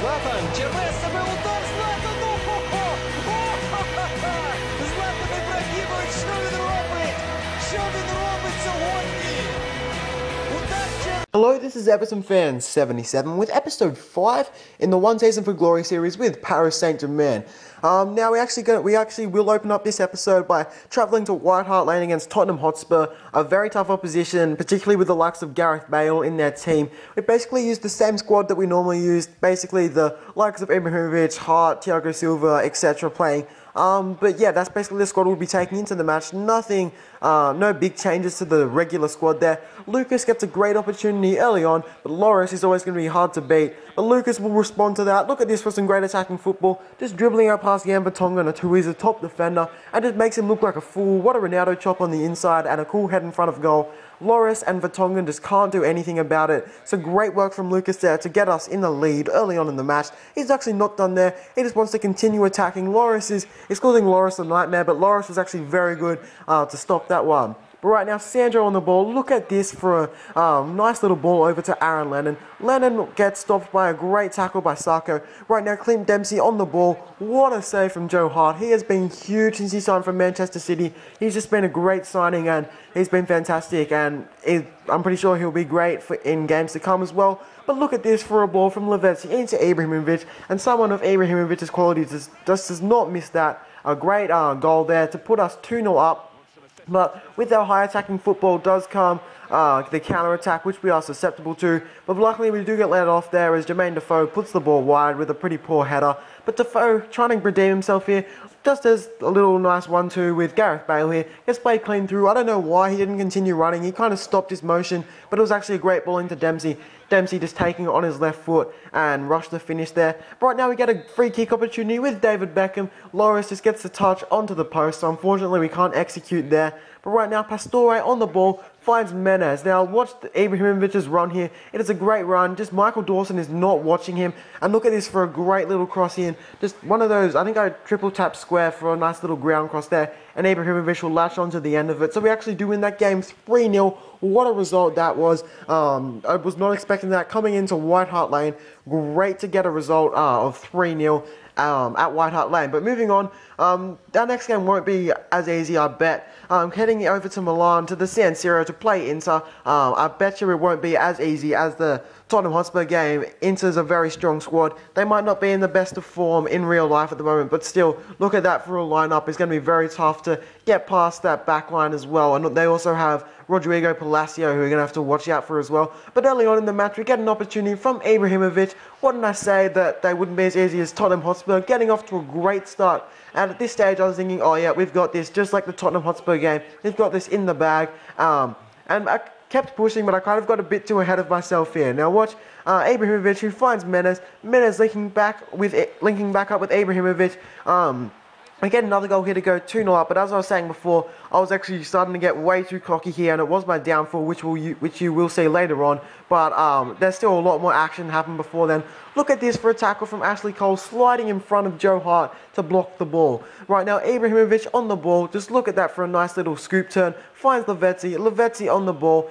Златан, черве себе удар, Златан, Златан Ібрагімович, що він робить? Що він робить сьогодні? Удар черве. Hello, this is Everton Fan 77 with episode 5 in the One Season for Glory series with Paris Saint-Germain. Now we actually will open up this episode by travelling to White Hart Lane against Tottenham Hotspur, a very tough opposition, particularly with the likes of Gareth Bale in their team. We basically used the same squad that we normally use, basically the likes of Ibrahimovic, Hart, Thiago Silva, etc. playing. But yeah, that's basically the squad we'll be taking into the match. Nothing, no big changes to the regular squad there. Lucas gets a great opportunity early on, but Loris is always going to be hard to beat. But Lucas will respond to that. Look at this for some great attacking football. Just dribbling out past Jan Vertonghen, who is a top defender, and just makes him look like a fool. What a Ronaldo chop on the inside and a cool head in front of goal. Loris and Vertonghen just can't do anything about it. So great work from Lucas there to get us in the lead early on in the match. He's actually not done there. He just wants to continue attacking. Loris is causing Loris a nightmare, but Loris was actually very good to stop that one. But right now, Sandro on the ball. Look at this for a nice little ball over to Aaron Lennon. Lennon gets stopped by a great tackle by Sarko. Right now, Clint Dempsey on the ball. What a save from Joe Hart. He has been huge since he signed from Manchester City. He's just been a great signing and he's been fantastic. And I'm pretty sure he'll be great in games to come as well. But look at this for a ball from Lavezzi into Ibrahimovic. And someone of Ibrahimovic's quality just does not miss that. A great goal there to put us 2-0 up. But with our high attacking football does come the counter-attack, which we are susceptible to. But luckily we do get let off there as Jermaine Defoe puts the ball wide with a pretty poor header. But Defoe trying to redeem himself here. Just does a little nice 1-2 with Gareth Bale here. Gets played clean through. I don't know why he didn't continue running. He kind of stopped his motion, but it was actually a great ball into Dempsey. Dempsey just taking it on his left foot and rushed the finish there. But right now we get a free kick opportunity with David Beckham. Loris just gets the touch onto the post, so unfortunately we can't execute there. But right now Pastore on the ball finds Menez. Now watch Ibrahimovic's run here. It is a great run. Just Michael Dawson is not watching him. And look at this for a great little cross in. Just one of those, I think I triple tap square for a nice little ground cross there. And Ibrahimovic will latch onto the end of it. So we actually do win that game 3-0. What a result that was. I was not expecting that coming into White Hart Lane. Great to get a result of 3-0 at White Hart Lane. But moving on, our next game won't be as easy, I bet. Heading over to Milan, to the San Siro to play Inter. I bet you it won't be as easy as the Tottenham Hotspur game. Inter's a very strong squad. They might not be in the best of form in real life at the moment, but still, look at that for a lineup. It's going to be very tough to get past that back line as well. And they also have Rodrigo Palacio, who we're going to have to watch out for as well. But early on in the match, we get an opportunity from Ibrahimovic. Wouldn't I say that they wouldn't be as easy as Tottenham Hotspur, getting off to a great start. And at this stage, I was thinking, oh yeah, we've got this, just like the Tottenham Hotspur game. We've got this in the bag. And I kept pushing, but I kind of got a bit too ahead of myself here. Now watch Ibrahimovic, who finds Menez. Menez linking back up with Ibrahimovic. I get another goal here to go 2-0 up, but as I was saying before, I was actually starting to get way too cocky here, and it was my downfall, which you will see later on. But there's still a lot more action happened before then. Look at this for a tackle from Ashley Cole, sliding in front of Joe Hart to block the ball. Right now, Ibrahimovic on the ball. Just look at that for a nice little scoop turn. Finds Lavezzi. Lavezzi on the ball.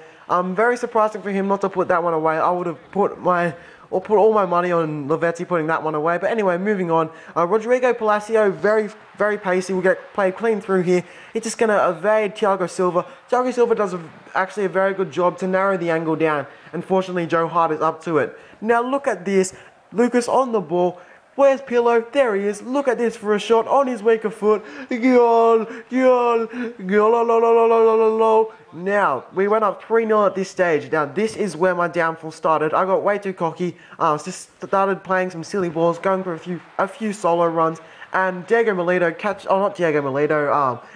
Very surprising for him not to put that one away. I would have put all my money on Lavezzi putting that one away. But anyway, moving on. Rodrigo Palacio, very, very pacey. Will get played clean through here. He's just going to evade Thiago Silva. Thiago Silva does actually a very good job to narrow the angle down. Unfortunately, Joe Hart is up to it. Now look at this. Lucas on the ball. Where's Pirlo? There he is. Look at this for a shot on his weaker foot. Goal, goal, goal. Now, we went up 3-0 at this stage. Now, this is where my downfall started. I got way too cocky. Just started playing some silly balls, going for a few solo runs. And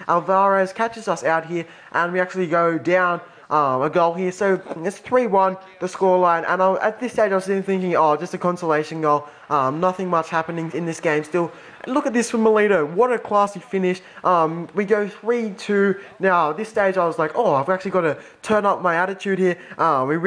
Alvarez catches us out here. And we actually go down a goal here. So it's 3-1, the scoreline. And at this stage, I was thinking, oh, just a consolation goal. Nothing much happening in this game still. Look at this from Melito. What a classy finish. We go 3-2. Now, at this stage, I was like, oh, I've actually got to turn up my attitude here. We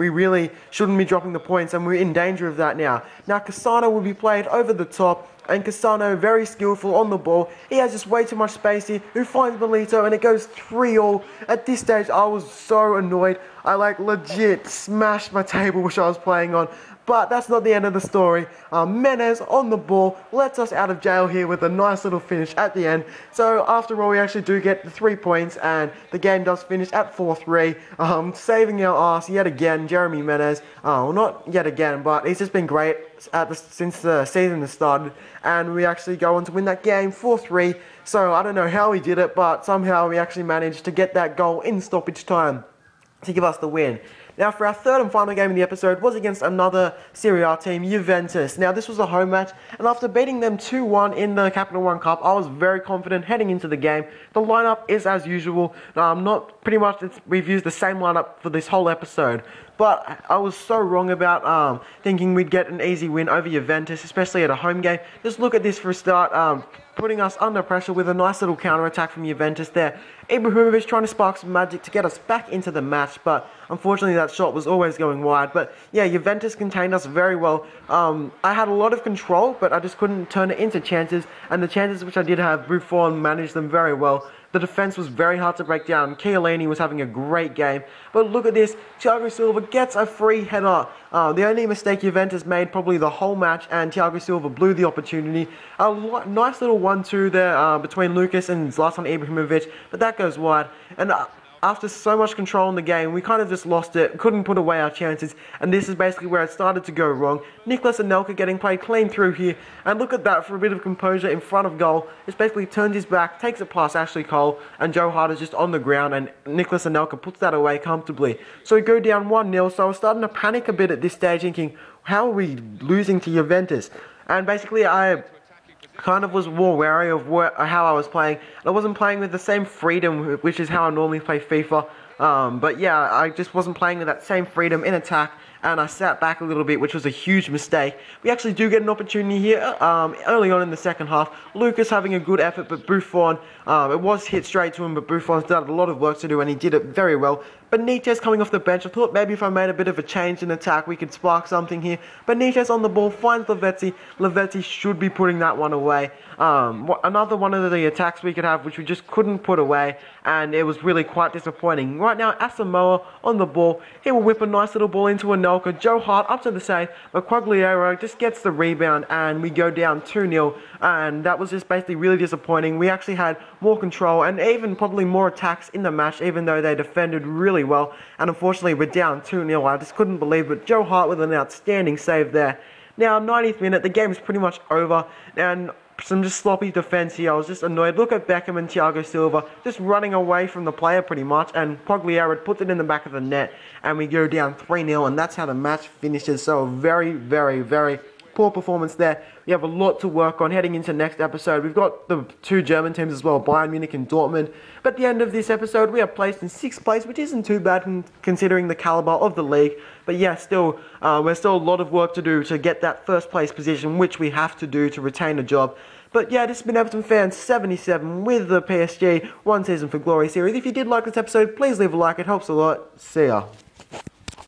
really shouldn't be dropping the points, and we're in danger of that now. Now, Cassano will be played over the top. And Cassano, very skillful on the ball. He has just way too much space here. Who finds Melito, and it goes 3-all. At this stage, I was so annoyed. I legit smashed my table which I was playing on. But that's not the end of the story. Menez on the ball lets us out of jail here with a nice little finish at the end. So after all, we actually do get the 3 points, and the game does finish at 4-3. Saving our ass yet again, Jeremy Menez. Well, not yet again, but he's just been great since the season has started. And we actually go on to win that game 4-3. So I don't know how we did it, but somehow we actually managed to get that goal in stoppage time to give us the win. Now, for our third and final game of the episode was against another Serie A team, Juventus. Now, this was a home match, and after beating them 2-1 in the Capital One Cup, I was very confident heading into the game. The lineup is as usual. We've used the same lineup for this whole episode. But I was so wrong about thinking we'd get an easy win over Juventus, especially at a home game. Just look at this for a start, putting us under pressure with a nice little counter-attack from Juventus there. Ibrahimovic trying to spark some magic to get us back into the match, but unfortunately that shot was always going wide. But yeah, Juventus contained us very well. I had a lot of control, but I just couldn't turn it into chances, and the chances which I did have, Buffon managed them very well. The defense was very hard to break down. Chiellini was having a great game. But look at this. Thiago Silva gets a free header. The only mistake Juventus made probably the whole match, and Thiago Silva blew the opportunity. A nice little 1-2 there between Lucas and Zlatan Ibrahimovic, but that goes wide. And after so much control in the game, we kind of just lost it, couldn't put away our chances, and this is basically where it started to go wrong. Nicolas Anelka getting played clean through here, and look at that for a bit of composure in front of goal. Just basically turns his back, takes it past Ashley Cole, and Joe Hart is just on the ground, and Nicolas Anelka puts that away comfortably. So we go down 1-0, so I was starting to panic a bit at this stage, thinking, how are we losing to Juventus? And basically I kind of was more wary of how I was playing. I wasn't playing with the same freedom, which is how I normally play FIFA. But yeah, I just wasn't playing with that same freedom in attack, and I sat back a little bit, which was a huge mistake. We actually do get an opportunity here early on in the second half. Lucas having a good effort, but Buffon, it was hit straight to him, but Buffon's done a lot of work to do, and he did it very well. Benitez coming off the bench. I thought maybe if I made a bit of a change in attack, we could spark something here. Benitez on the ball, finds Lavezzi. Lavezzi should be putting that one away. Another one of the attacks we could have, which we just couldn't put away, and it was really quite disappointing. Right now, Asamoah on the ball. He will whip a nice little ball into Anelka. Joe Hart up to the save, but Quagliaro just gets the rebound, and we go down 2-0, and that was just basically really disappointing. We actually had more control, and even probably more attacks in the match, even though they defended really well, and unfortunately we're down 2-0. I just couldn't believe it. Joe Hart with an outstanding save there. Now, 90th minute, the game is pretty much over, and some just sloppy defense here. I was just annoyed. Look at Beckham and Thiago Silva just running away from the player pretty much, and Quagliaro puts it in the back of the net, and we go down 3-0, and that's how the match finishes. So a very, very, very poor performance there. We have a lot to work on heading into next episode. We've got the two German teams as well, Bayern Munich and Dortmund. But at the end of this episode, we are placed in 6th place, which isn't too bad considering the caliber of the league. But yeah, still, there's still a lot of work to do to get that 1st place position, which we have to do to retain a job. But yeah, this has been Everton Fans 77 with the PSG One Season for Glory series. If you did like this episode, please leave a like. It helps a lot. See ya.